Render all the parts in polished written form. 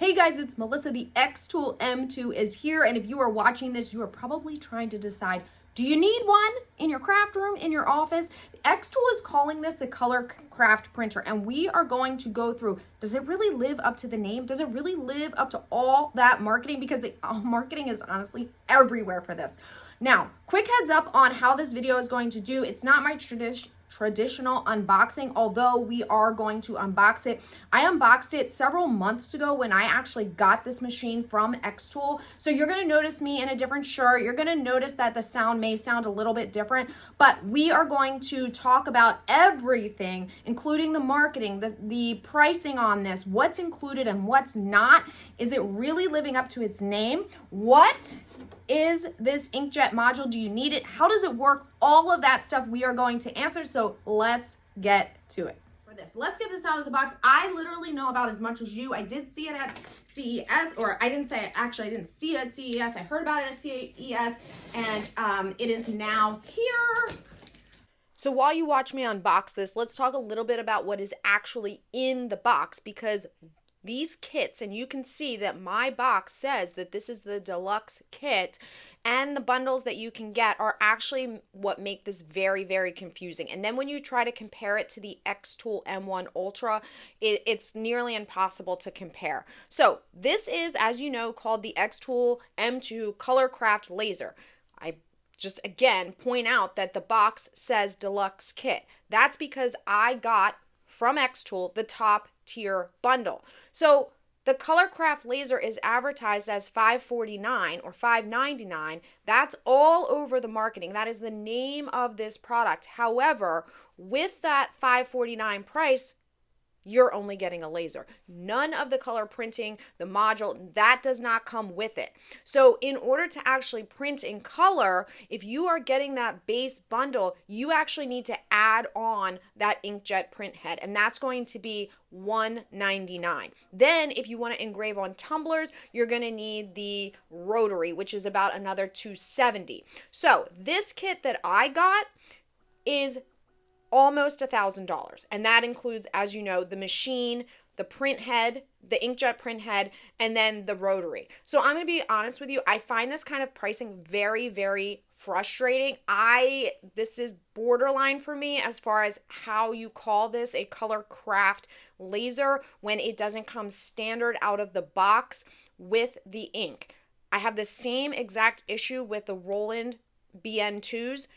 Hey guys, it's Melissa. The xTool M2 is here, and if you are watching this, you are probably trying to decide, do you need one in your craft room, in your office? xTool is calling this a color craft printer, and we are going to go through, does it really live up to the name? Does it really live up to all that marketing? Because the marketing is honestly everywhere for this. Now, quick heads up on how this video is going to do. It's not my traditional unboxing, although we are going to unbox it. I unboxed it several months ago when I actually got this machine from xTool. So you're going to notice me in a different shirt. You're going to notice that the sound may sound a little bit different, but we are going to talk about everything, including the marketing, the pricing on this, what's included and what's not. Is it really living up to its name? What is this inkjet module? Do you need it? How does it work? All of that stuff we are going to answer. So let's get to it. For this, let's get this out of the box. I literally know about as much as you. I did see it at CES, or I didn't say it, actually I didn't see it at CES. I heard about it at CES, and it is now here. So while you watch me unbox this, let's talk a little bit about what is actually in the box, because these kits, and you can see that my box says that this is the deluxe kit, and the bundles that you can get are actually what make this very, very confusing. And then when you try to compare it to the xTool M1 Ultra, it's nearly impossible to compare. So this is, as you know, called the xTool M2 Color Craft Laser. I just again point out that the box says deluxe kit. That's because I got from xTool the top tier bundle. So the Colorcraft laser is advertised as $549 or $599. That's all over the marketing. That is the name of this product. However, with that $549 price, you're only getting a laser. None of the color printing, the module, that does not come with it. So in order to actually print in color, if you are getting that base bundle, you actually need to add on that inkjet print head, and that's going to be $199. Then if you want to engrave on tumblers, you're going to need the rotary, which is about another $270. So this kit that I got is almost $1,000, and that includes, as you know, the machine, the print head, the inkjet print head, and then the rotary. So I'm going to be honest with you, I find this kind of pricing very, very frustrating. This is borderline for me as far as how you call this a color craft laser when it doesn't come standard out of the box with the ink. I have the same exact issue with the Roland BN2s.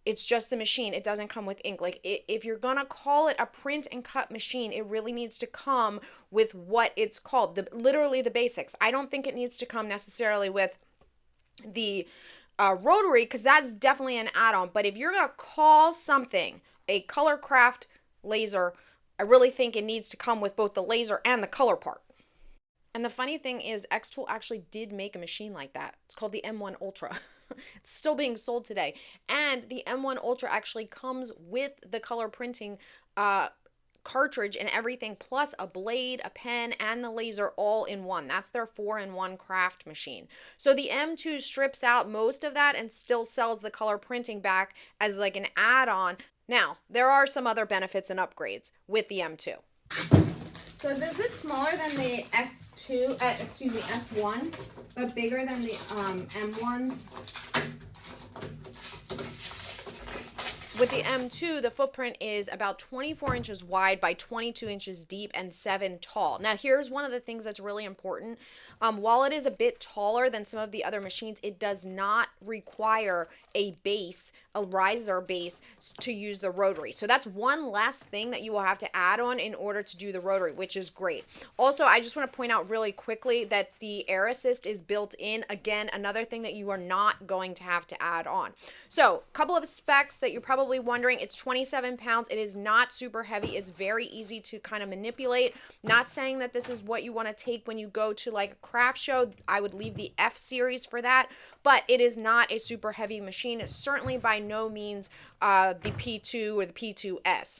It's just the machine. It doesn't come with ink. Like, if you're going to call it a print and cut machine, it really needs to come with what it's called, literally the basics. I don't think it needs to come necessarily with the rotary, because that's definitely an add-on. But if you're going to call something a color craft laser, I really think it needs to come with both the laser and the color part. And the funny thing is, xTool actually did make a machine like that. It's called the M1 Ultra. It's still being sold today. And the M1 Ultra actually comes with the color printing cartridge and everything, plus a blade, a pen, and the laser all in one. That's their 4-in-1 craft machine. So the M2 strips out most of that and still sells the color printing back as like an add-on. Now, there are some other benefits and upgrades with the M2. So this is smaller than the S1, but bigger than the M1s. With the M2, the footprint is about 24 inches wide by 22 inches deep and 7 tall. Now, here's one of the things that's really important. While it is a bit taller than some of the other machines, it does not require a base, a riser base, to use the rotary. So that's one last thing that you will have to add on in order to do the rotary, which is great. Also, I just want to point out really quickly that the air assist is built in. Again, another thing that you are not going to have to add on. So, a couple of specs that you're probably wondering. It's 27 pounds. It is not super heavy. It's very easy to kind of manipulate. Not saying that this is what you want to take when you go to like a craft show. I would leave the F series for that, but it is not a super heavy machine. It's certainly by no means the P2 or the P2S.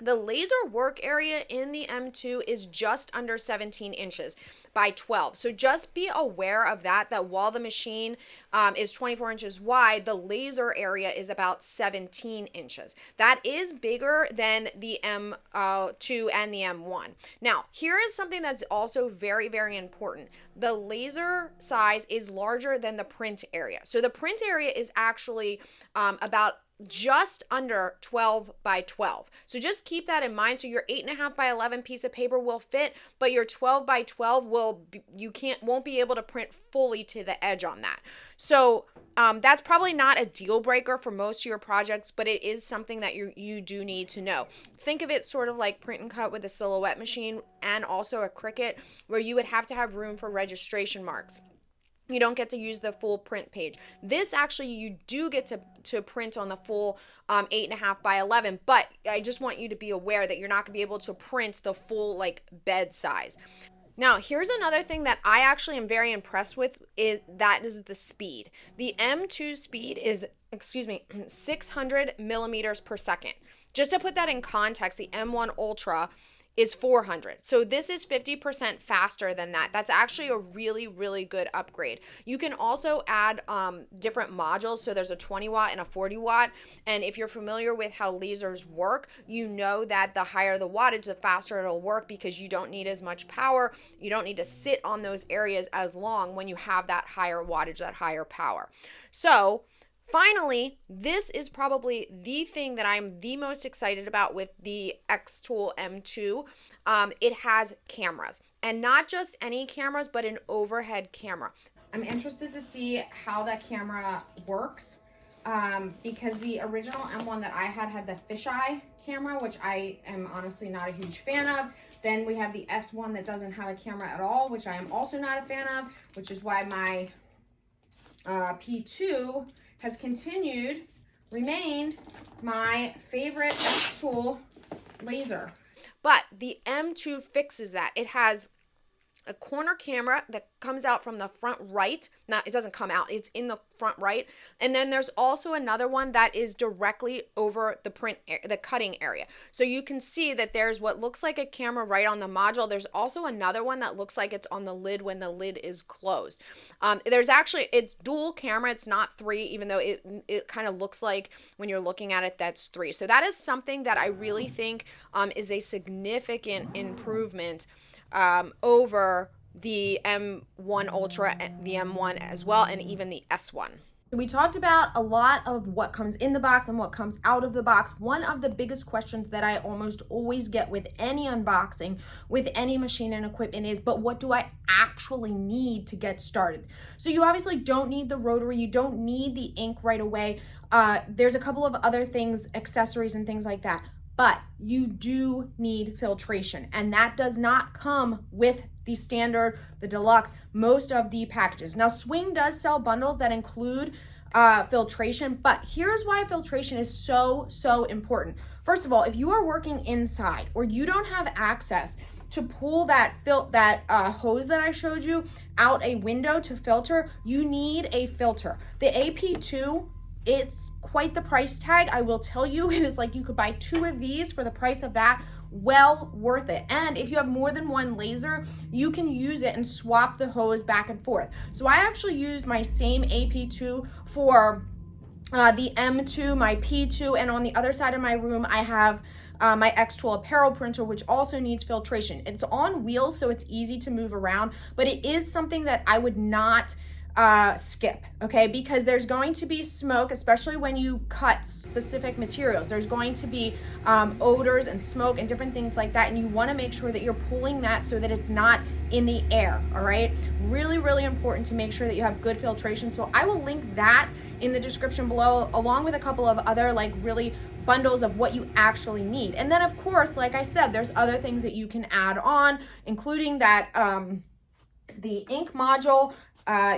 The laser work area in the M2 is just under 17 inches by 12. So just be aware of that while the machine is 24 inches wide, the laser area is about 17 inches. That is bigger than the M2 and the M1. Now, here is something that's also very, very important. The laser size is larger than the print area. So the print area is actually about just under 12 by 12. So just keep that in mind. So your 8.5 by 11 piece of paper will fit, but your 12 by 12 won't be able to print fully to the edge on that. So that's probably not a deal breaker for most of your projects, but it is something that you do need to know. Think of it sort of like print and cut with a silhouette machine and also a Cricut, where you would have to have room for registration marks. You don't get to use the full print page. This actually, you do get to print on the full 8.5 by 11, but I just want you to be aware that you're not going to be able to print the full like bed size. Now, here's another thing that I actually am very impressed with is the speed. The M2 speed is, 600 millimeters per second. Just to put that in context, the M1 Ultra is 400. So this is 50% faster than that. That's actually a really, really good upgrade. You can also add different modules. So there's a 20 watt and a 40 watt. And if you're familiar with how lasers work, you know that the higher the wattage, the faster it'll work, because you don't need as much power. You don't need to sit on those areas as long when you have that higher wattage, that higher power. So finally, this is probably the thing that I'm the most excited about with the xTool M2. It has cameras, and not just any cameras, but an overhead camera. I'm interested to see how that camera works because the original M1 that I had the fisheye camera, which I am honestly not a huge fan of. Then we have the S1 that doesn't have a camera at all, which I am also not a fan of, which is why my P2 has remained my favorite xTool laser. But the M2 fixes that. It has a corner camera that comes out from the front right. Not, it doesn't come out, it's in the front right. And then there's also another one that is directly over the cutting area. So you can see that there's what looks like a camera right on the module. There's also another one that looks like it's on the lid when the lid is closed. It's dual camera, it's not 3, even though it kind of looks like when you're looking at it that's 3. So that is something that I really think is a significant improvement over the M1 Ultra, the M1 as well, and even the S1. We talked about a lot of what comes in the box and what comes out of the box. One of the biggest questions that I almost always get with any unboxing, with any machine and equipment is, but what do I actually need to get started? So you obviously don't need the rotary, you don't need the ink right away. There's a couple of other things, accessories and things like that. But you do need filtration, and that does not come with the standard, the deluxe, most of the packages. Now, Swing does sell bundles that include filtration, but here's why filtration is so important. First of all, if you are working inside or you don't have access to pull that hose that I showed you out a window to filter, you need a filter. The AP2, it's quite the price tag. I will tell you, it is like you could buy 2 of these for the price of that. Well worth it. And if you have more than one laser, you can use it and swap the hose back and forth. So I actually used my same AP2 for the M2, my P2, and on the other side of my room, I have my xTool apparel printer, which also needs filtration. It's on wheels, so it's easy to move around, but it is something that I would not skip, okay? Because there's going to be smoke, especially when you cut specific materials. There's going to be odors and smoke and different things like that, and you want to make sure that you're pulling that so that it's not in the air, all right? Really important to make sure that you have good filtration. So I will link that in the description below, along with a couple of other like really bundles of what you actually need. And then of course, like I said, there's other things that you can add on, including that the ink module.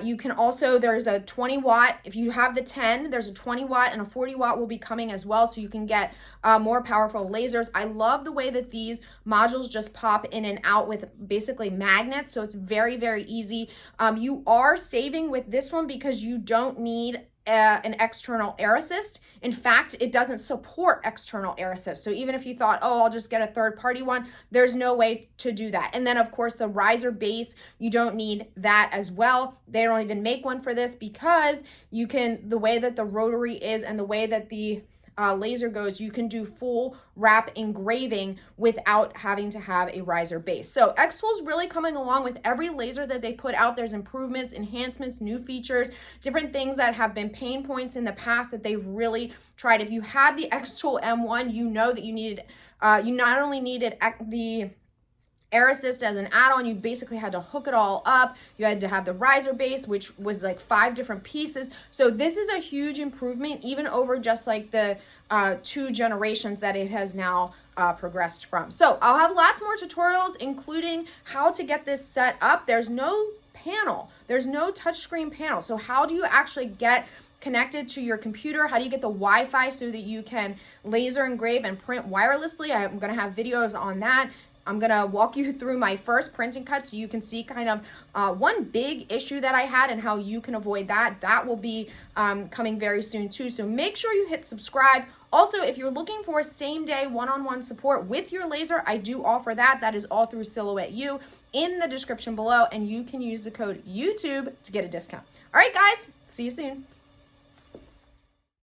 You can also, there's a 20 watt, if you have the 10, there's a 20 watt and a 40 watt will be coming as well, so you can get more powerful lasers. I love the way that these modules just pop in and out with basically magnets, so it's very easy. You are saving with this one because you don't need an external air assist. In fact, it doesn't support external air assist. So even if you thought, oh, I'll just get a third party one, there's no way to do that. And then of course the riser base, you don't need that as well. They don't even make one for this because you can, the way that the rotary is and the way that the laser goes, you can do full wrap engraving without having to have a riser base. So xTool is really coming along with every laser that they put out. There's improvements, enhancements, new features, different things that have been pain points in the past that they've really tried. If you had the xTool M1, you know that you needed, you not only needed the air assist as an add-on, you basically had to hook it all up. You had to have the riser base, which was like 5 different pieces. So this is a huge improvement, even over just like the 2 generations that it has now progressed from. So I'll have lots more tutorials, including how to get this set up. There's no panel, there's no touchscreen panel. So how do you actually get connected to your computer? How do you get the Wi-Fi so that you can laser engrave and print wirelessly? I'm gonna have videos on that. I'm gonna walk you through my first printing cut so you can see kind of one big issue that I had and how you can avoid that. That will be coming very soon too. So make sure you hit subscribe. Also, if you're looking for same day one-on-one support with your laser, I do offer that. That is all through Silhouette U in the description below, and you can use the code YouTube to get a discount. All right, guys, see you soon.